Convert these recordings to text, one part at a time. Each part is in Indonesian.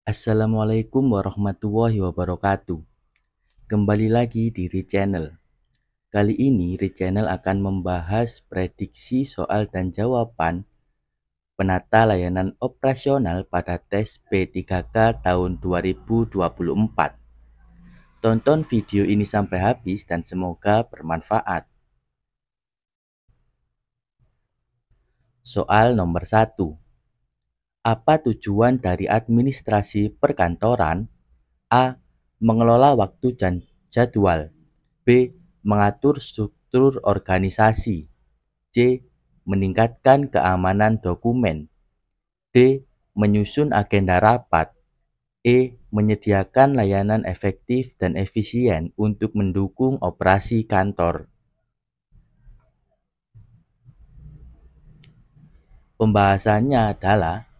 Assalamualaikum warahmatullahi wabarakatuh. Kembali lagi di Channel. Kali ini Channel akan membahas prediksi soal dan jawaban penata layanan operasional pada tes P3K tahun 2024. Tonton video ini sampai habis dan semoga bermanfaat. Soal nomor 1. Apa tujuan dari administrasi perkantoran? A. Mengelola waktu dan jadwal. B. Mengatur struktur organisasi. C. Meningkatkan keamanan dokumen. D. Menyusun agenda rapat. E. Menyediakan layanan efektif dan efisien untuk mendukung operasi kantor. Pembahasannya adalah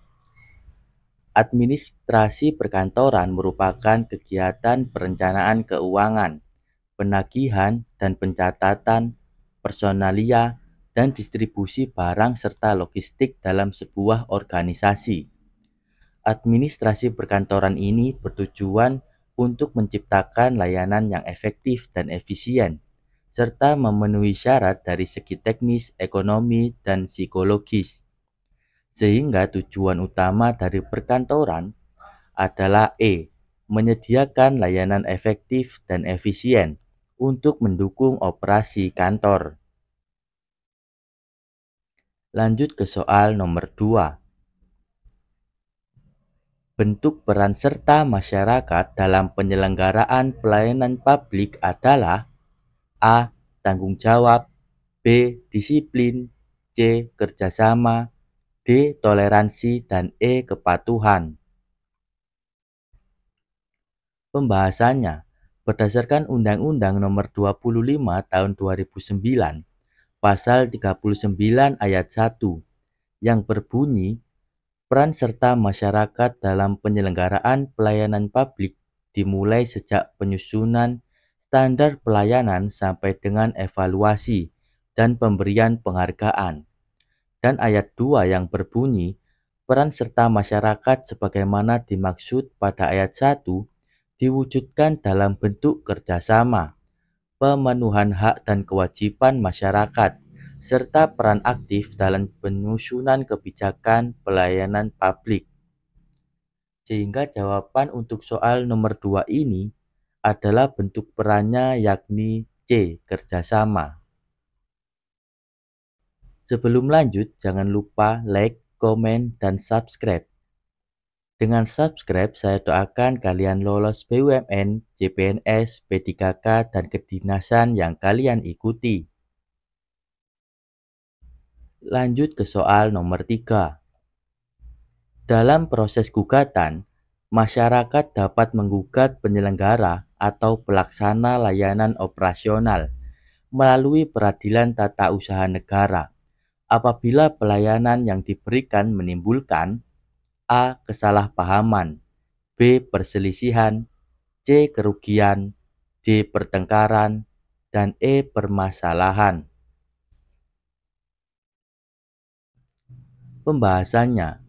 administrasi perkantoran merupakan kegiatan perencanaan keuangan, penagihan dan pencatatan, personalia, dan distribusi barang serta logistik dalam sebuah organisasi. Administrasi perkantoran ini bertujuan untuk menciptakan layanan yang efektif dan efisien, serta memenuhi syarat dari segi teknis, ekonomi, dan psikologis. Sehingga tujuan utama dari perkantoran adalah E. Menyediakan layanan efektif dan efisien untuk mendukung operasi kantor. Lanjut ke soal nomor 2. Bentuk peran serta masyarakat dalam penyelenggaraan pelayanan publik adalah A. Tanggung jawab, B. Disiplin, C. Kerjasama, D. Toleransi, dan E. Kepatuhan. Pembahasannya, berdasarkan Undang-Undang Nomor 25 Tahun 2009, Pasal 39 Ayat 1, yang berbunyi, peran serta masyarakat dalam penyelenggaraan pelayanan publik dimulai sejak penyusunan standar pelayanan sampai dengan evaluasi dan pemberian penghargaan. Dan ayat 2 yang berbunyi, peran serta masyarakat sebagaimana dimaksud pada ayat 1 diwujudkan dalam bentuk kerjasama, pemenuhan hak dan kewajiban masyarakat, serta peran aktif dalam penyusunan kebijakan pelayanan publik. Sehingga jawaban untuk soal nomor 2 ini adalah bentuk perannya yakni C. Kerjasama. Sebelum lanjut, jangan lupa like, komen, dan subscribe. Dengan subscribe, saya doakan kalian lolos BUMN, CPNS, P3K, dan kedinasan yang kalian ikuti. Lanjut ke soal nomor 3. Dalam proses gugatan, masyarakat dapat menggugat penyelenggara atau pelaksana layanan operasional melalui peradilan tata usaha negara apabila pelayanan yang diberikan menimbulkan A. Kesalahpahaman, B. Perselisihan, C. Kerugian, D. Pertengkaran, dan E. Permasalahan. Pembahasannya,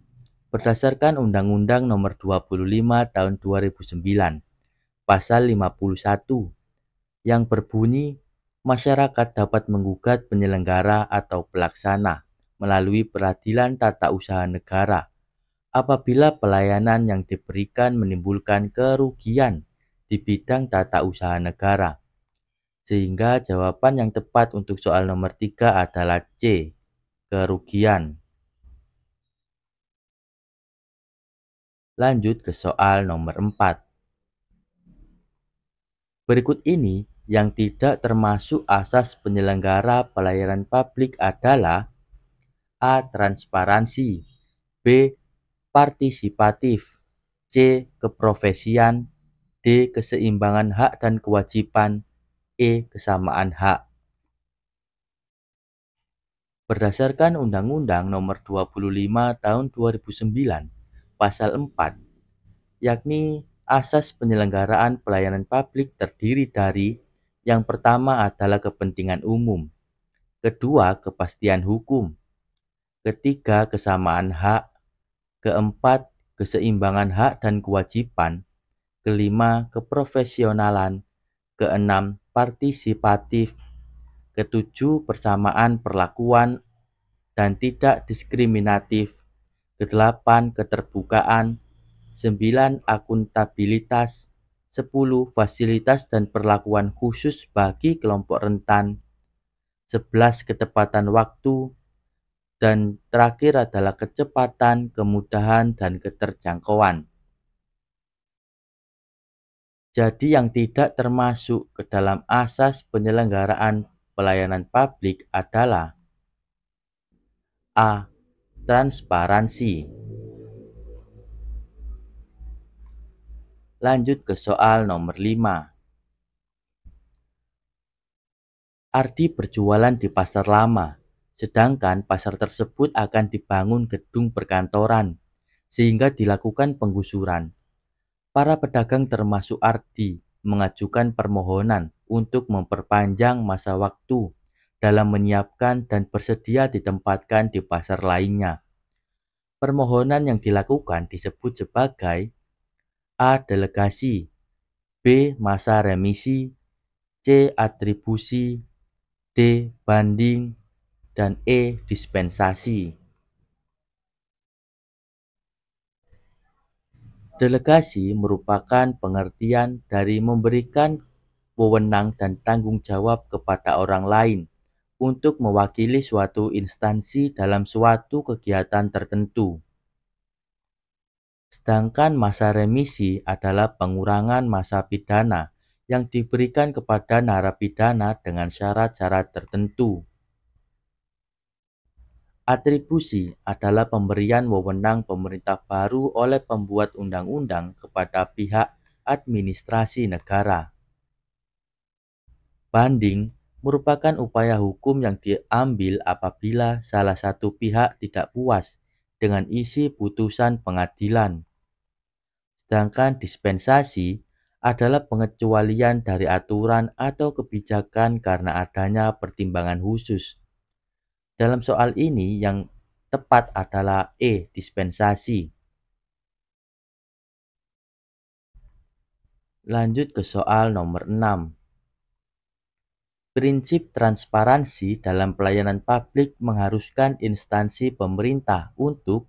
berdasarkan Undang-Undang Nomor 25 Tahun 2009, Pasal 51, yang berbunyi, masyarakat dapat menggugat penyelenggara atau pelaksana melalui peradilan tata usaha negara apabila pelayanan yang diberikan menimbulkan kerugian di bidang tata usaha negara. Sehingga jawaban yang tepat untuk soal nomor 3 adalah C. Kerugian. Lanjut ke soal nomor 4. Berikut ini yang tidak termasuk asas penyelenggara pelayanan publik adalah A. Transparansi, B. Partisipatif, C. Keprofesian, D. Keseimbangan hak dan kewajiban, E. Kesamaan hak. Berdasarkan Undang-Undang Nomor 25 Tahun 2009, Pasal 4, yakni asas penyelenggaraan pelayanan publik terdiri dari yang pertama adalah kepentingan umum, kedua kepastian hukum, ketiga kesamaan hak, keempat keseimbangan hak dan kewajiban. Kelima, keprofesionalan. Keenam, partisipatif. Ketujuh, persamaan perlakuan dan tidak diskriminatif. Kedelapan, keterbukaan. 9, akuntabilitas. 10, fasilitas dan perlakuan khusus bagi kelompok rentan. 11, ketepatan waktu. Dan terakhir adalah kecepatan, kemudahan, dan keterjangkauan. Jadi yang tidak termasuk ke dalam asas penyelenggaraan pelayanan publik adalah A. Transparansi. Lanjut ke soal nomor 5. Ardi berjualan di pasar lama, sedangkan pasar tersebut akan dibangun gedung perkantoran, sehingga dilakukan penggusuran. Para pedagang termasuk Ardi mengajukan permohonan untuk memperpanjang masa waktu dalam menyiapkan dan bersedia ditempatkan di pasar lainnya. Permohonan yang dilakukan disebut sebagai A. Delegasi, B. Masa remisi, C. Atribusi, D. Banding, dan E. Dispensasi. Delegasi merupakan pengertian dari memberikan wewenang dan tanggung jawab kepada orang lain untuk mewakili suatu instansi dalam suatu kegiatan tertentu. Sedangkan masa remisi adalah pengurangan masa pidana yang diberikan kepada narapidana dengan syarat-syarat tertentu. Atribusi adalah pemberian wewenang pemerintah baru oleh pembuat undang-undang kepada pihak administrasi negara. Banding merupakan upaya hukum yang diambil apabila salah satu pihak tidak puas dengan isi putusan pengadilan. Sedangkan dispensasi adalah pengecualian dari aturan atau kebijakan karena adanya pertimbangan khusus. Dalam soal ini yang tepat adalah E. Dispensasi. Lanjut ke soal nomor 6. Prinsip transparansi dalam pelayanan publik mengharuskan instansi pemerintah untuk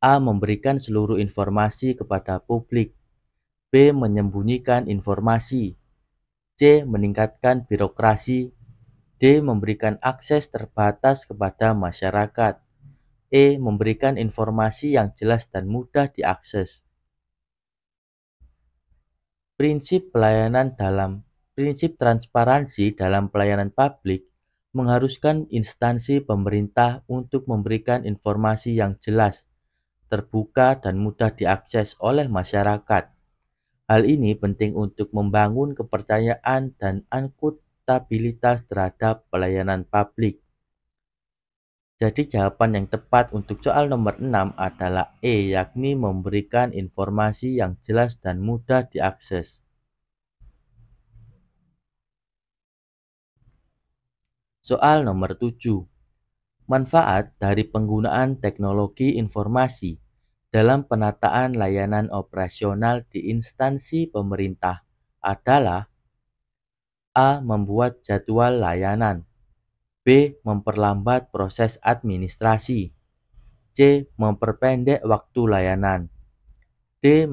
A. Memberikan seluruh informasi kepada publik, B. Menyembunyikan informasi, C. Meningkatkan birokrasi, D. Memberikan akses terbatas kepada masyarakat, E. Memberikan informasi yang jelas dan mudah diakses. Prinsip transparansi dalam pelayanan publik mengharuskan instansi pemerintah untuk memberikan informasi yang jelas, terbuka, dan mudah diakses oleh masyarakat. Hal ini penting untuk membangun kepercayaan dan akuntabilitas terhadap pelayanan publik. Jadi jawaban yang tepat untuk soal nomor 6 adalah E, yakni memberikan informasi yang jelas dan mudah diakses. Soal nomor 7. Manfaat dari penggunaan teknologi informasi dalam penataan layanan operasional di instansi pemerintah adalah A. Membuat jadwal layanan, B. Memperlambat proses administrasi, C. Memperpendek waktu layanan, D.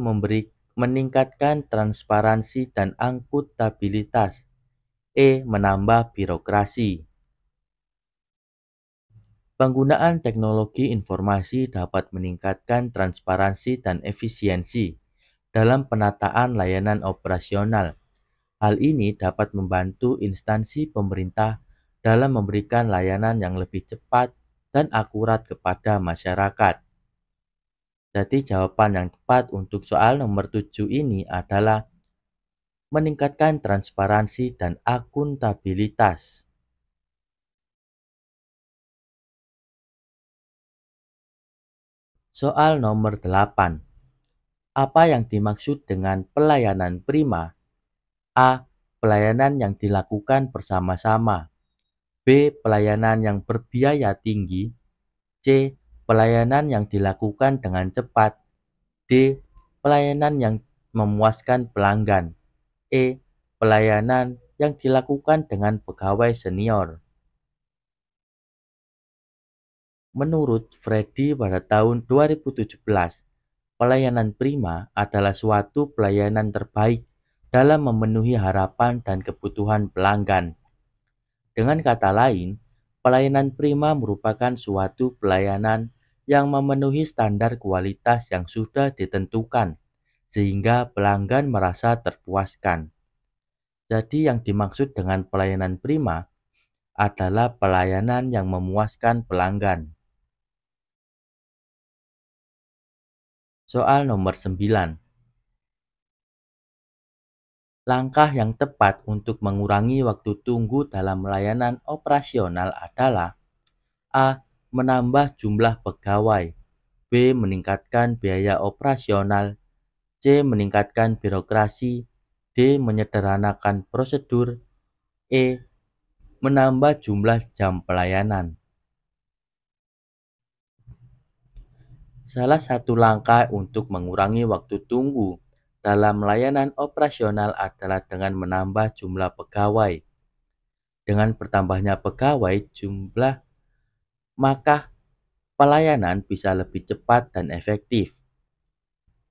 Meningkatkan transparansi dan akuntabilitas, E. Menambah birokrasi. Penggunaan teknologi informasi dapat meningkatkan transparansi dan efisiensi dalam penataan layanan operasional. Hal ini dapat membantu instansi pemerintah dalam memberikan layanan yang lebih cepat dan akurat kepada masyarakat. Jadi jawaban yang tepat untuk soal nomor 7 ini adalah meningkatkan transparansi dan akuntabilitas. Soal nomor 8. Apa yang dimaksud dengan pelayanan prima? A. Pelayanan yang dilakukan bersama-sama. B. Pelayanan yang berbiaya tinggi. C. Pelayanan yang dilakukan dengan cepat. D. Pelayanan yang memuaskan pelanggan. E. Pelayanan yang dilakukan dengan pegawai senior. Menurut Freddy pada tahun 2017, pelayanan prima adalah suatu pelayanan terbaik dalam memenuhi harapan dan kebutuhan pelanggan. Dengan kata lain, pelayanan prima merupakan suatu pelayanan yang memenuhi standar kualitas yang sudah ditentukan, sehingga pelanggan merasa terpuaskan. Jadi yang dimaksud dengan pelayanan prima adalah pelayanan yang memuaskan pelanggan. Soal nomor 9. Langkah yang tepat untuk mengurangi waktu tunggu dalam layanan operasional adalah: A. Menambah jumlah pegawai. B. Meningkatkan biaya operasional. C. Meningkatkan birokrasi. D. Menyederhanakan prosedur. E. Menambah jumlah jam pelayanan. Salah satu langkah untuk mengurangi waktu tunggu dalam layanan operasional adalah dengan menambah jumlah pegawai. Dengan bertambahnya pegawai jumlah, maka pelayanan bisa lebih cepat dan efektif.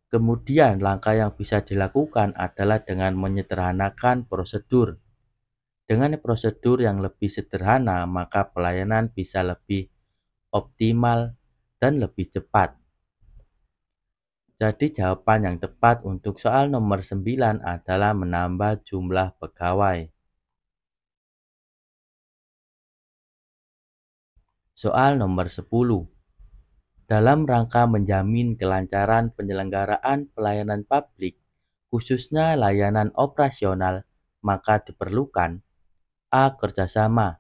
Kemudian langkah yang bisa dilakukan adalah dengan menyederhanakan prosedur. Dengan prosedur yang lebih sederhana, maka pelayanan bisa lebih optimal dan lebih cepat. Jadi jawaban yang tepat untuk soal nomor 9 adalah menambah jumlah pegawai. Soal nomor 10. Dalam rangka menjamin kelancaran penyelenggaraan pelayanan publik, khususnya layanan operasional, maka diperlukan: A. Kerjasama.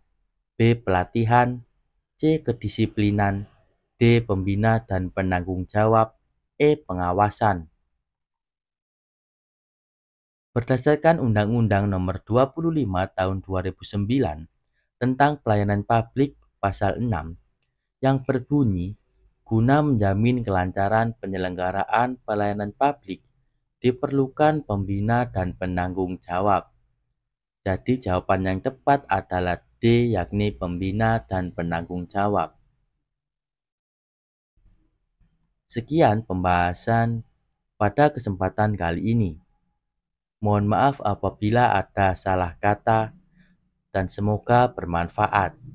B. Pelatihan. C. Kedisiplinan. D. Pembina dan penanggung jawab. E. Pengawasan. Berdasarkan Undang-Undang Nomor 25 Tahun 2009 tentang Pelayanan Publik Pasal 6 yang berbunyi, guna menjamin kelancaran penyelenggaraan pelayanan publik diperlukan pembina dan penanggung jawab. Jadi jawaban yang tepat adalah D, yakni pembina dan penanggung jawab. Sekian pembahasan pada kesempatan kali ini. Mohon maaf apabila ada salah kata dan semoga bermanfaat.